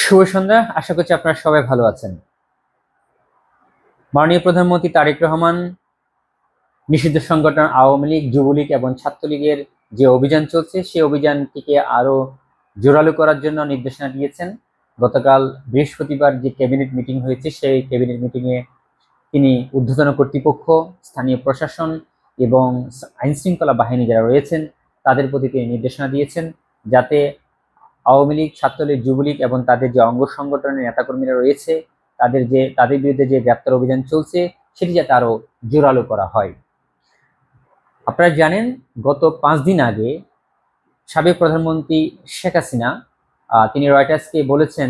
শুভ সন্ধ্যা। আশা করছি আপনারা সবাই ভালো আছেন। মাননীয় প্রধানমন্ত্রী তারেক রহমান নিষিদ্ধ সংগঠন আওয়ামী লীগ, যুবলীগ এবং ছাত্রলীগের যে অভিযান চলছে সেই অভিযানটিকে আরো জোরালো করার জন্য নির্দেশনা দিয়েছেন। গতকাল বৃহস্পতিবার যে ক্যাবিনেট মিটিং হয়েছে সেই ক্যাবিনেট মিটিংয়ে তিনি ঊর্ধ্বতন কর্তৃপক্ষ, স্থানীয় প্রশাসন এবং আইন শৃঙ্খলা বাহিনী যারা রয়েছেন তাদের প্রতি তিনি নির্দেশনা দিয়েছেন যাতে আওয়ামী লীগ, ছাত্রলীগ, যুবলীগ এবং তাদের যে অঙ্গ সংগঠনের নেতাকর্মীরা রয়েছে তাদের বিরুদ্ধে যে গ্রেপ্তার অভিযান চলছে সেটি যাতে আরো জোরালো করা হয়। আপনারা জানেন গত 5 দিন আগে সাবেক প্রধানমন্ত্রী শেখ হাসিনা তিনি রয়টার্সকে বলেছেন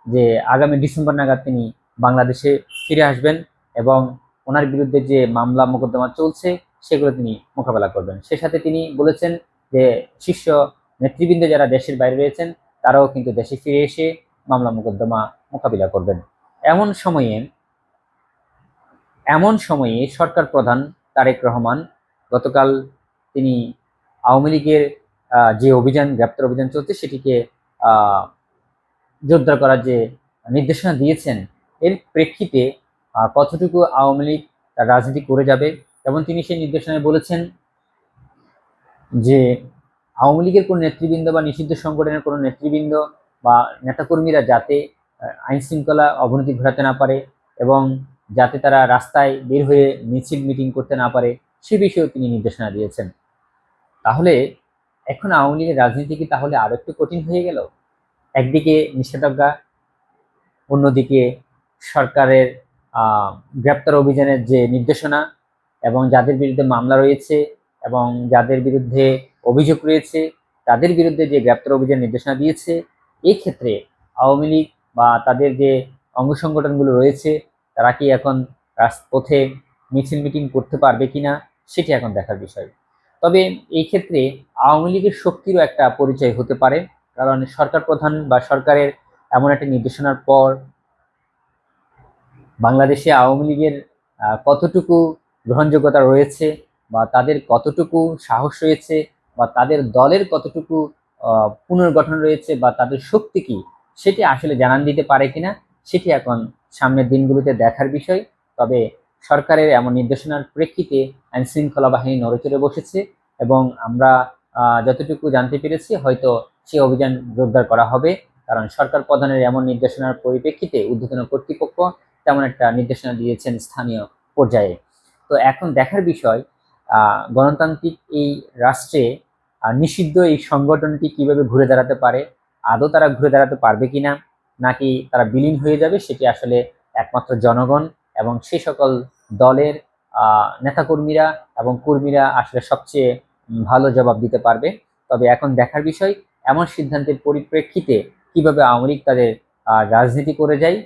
যে আগামী ডিসেম্বর নাগাদ তিনি বাংলাদেশে ফিরে আসবেন এবং ওনার বিরুদ্ধে যে মামলা মোকদ্দমা চলছে সেগুলো তিনি মোকাবেলা করবেন। সে সাথে তিনি বলেছেন যে শীর্ষ নেতৃবৃন্দ যারা দেশের বাইরে রয়েছেন তারাও কিন্তু দেশে ফিরে এসে মামলা মোকদ্দমা মোকাবিলা করবেন। এমন সময়ে সরকার প্রধান তারেক রহমান গতকাল তিনি আওয়ামী লীগের যে গ্রেপ্তার অভিযান চলছে সেটিকে জোরদার করার যে নির্দেশনা দিয়েছেন এর প্রেক্ষিতে কতটুকু আওয়ামী লীগ রাজনীতি করে যাবে এবং তিনি সেই নির্দেশনায় বলেছেন যে আওয়ামী লীগের কোনো নেতৃবৃন্দ বা নিষিদ্ধ সংগঠনের কোনো নেতৃবৃন্দ বা নেতাকর্মীরা যাতে আইন শৃঙ্খলা অবনতি ঘটাতে না পারে এবং যাতে তারা রাস্তায় বের হয়ে মিছিল মিটিং করতে না পারে সে বিষয়েও তিনি নির্দেশনা দিয়েছেন। তাহলে এখন আওয়ামী লীগের রাজনীতি কি তাহলে আরো একটু কঠিন হয়ে গেল? একদিকে নিষেধাজ্ঞা, অন্যদিকে সরকারের গ্রেপ্তার অভিযানের যে নির্দেশনা এবং যাদের বিরুদ্ধে মামলা রয়েছে এবং যাদের বিরুদ্ধে অভিযোগ রয়েছে তাদের বিরুদ্ধে যে গ্রেপ্তার অভিযান নির্দেশনা দিয়েছে। এই ক্ষেত্রে আওয়ামী লীগ বা তাদের যে অঙ্গ সংগঠনগুলো রয়েছে তারা কি এখন রাজপথে মিছিল মিটিং করতে পারবে কিনা সেটি এখন দেখার বিষয়। তবে এই ক্ষেত্রে আওয়ামী লীগের শক্তিরও একটা পরিচয় হতে পারে, কারণ সরকার প্রধান বা সরকারের এমন একটা নির্দেশনার পর বাংলাদেশে আওয়ামী লীগের কতটুকু গ্রহণযোগ্যতা রয়েছে বা তাদের কতটুকু সাহস রয়েছে বা তাদের দলের কতটুকু পুনর্গঠন রয়েছে বা তাদের শক্তি কি সেটি আসলে জানান দিতে পারে কিনা সেটি এখন সামনের দিনগুলোতে দেখার বিষয়। তবে সরকারের এমন নির্দেশনার প্রেক্ষিতে আইন শৃঙ্খলা বাহিনী নড়েচড়ে বসেছে এবং আমরা যতটুকু জানতে পেরেছি হয়তো সে অভিযান জোরদার করা হবে, কারণ সরকার প্রধানের এমন নির্দেশনার পরিপ্রেক্ষিতে ঊর্ধ্বতন কর্তৃপক্ষ তেমন একটা নির্দেশনা দিয়েছেন স্থানীয় পর্যায়ে। তো এখন দেখার বিষয় গণতান্ত্রিক এই রাষ্ট্রে নিষিদ্ধ এই সংগঠনটি কিভাবে ঘুরে দাঁড়াতে পারে, আদৌ তারা ঘুরে দাঁড়াতে পারবে কিনা নাকি তারা বিলীন হয়ে যাবে সেটি আসলে একমাত্র জনগণ এবং সেই সকল দলের নেতাকর্মীরা এবং কর্মীরা আসলে সবচেয়ে ভালো জবাব দিতে পারবে। তবে এখন দেখার বিষয় এমন সিদ্ধান্তের পরিপ্রেক্ষিতে কিভাবে আওয়ামী লীগ তাদের রাজনীতি করে যায়।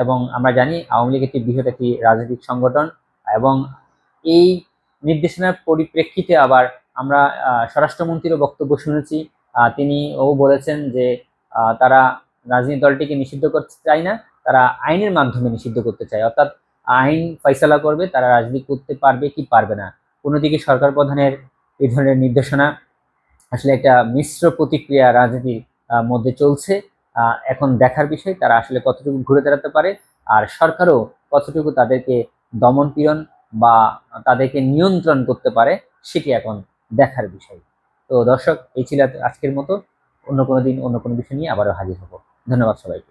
এবং আমরা জানি আওয়ামী লীগ একটি বৃহৎ একটি রাজনৈতিক সংগঠন এবং এই নির্দেশনার পরিপ্রেক্ষিতে আবার আমরা স্বরাষ্ট্রমন্ত্রীরও বক্তব্য শুনেছি। ও বলেছেন যে তারা রাজনৈতিক দলটিকে নিষিদ্ধ করতে চায় না, তারা আইনের মাধ্যমে নিষিদ্ধ করতে চায়, অর্থাৎ আইন ফয়সালা করবে তারা রাজনীতি করতে পারবে কি পারবে না। অন্যদিকে সরকার প্রধানের এই ধরনের নির্দেশনা আসলে একটা মিশ্র প্রতিক্রিয়া রাজনীতির মধ্যে চলছে। এখন দেখার বিষয় তারা আসলে কতটুকু ঘুরে দাঁড়াতে পারে আর সরকারও কতটুকু তাদেরকে দমন পীড়ন বা তাদেরকে নিয়ন্ত্রণ করতে পারে সেটি এখন দেখার বিষয়। তো দর্শক, এই ছিল আজকের মতো। অন্য কোনো দিন অন্য কোনো বিষয় নিয়ে আবারও হাজির হব। ধন্যবাদ সবাইকে।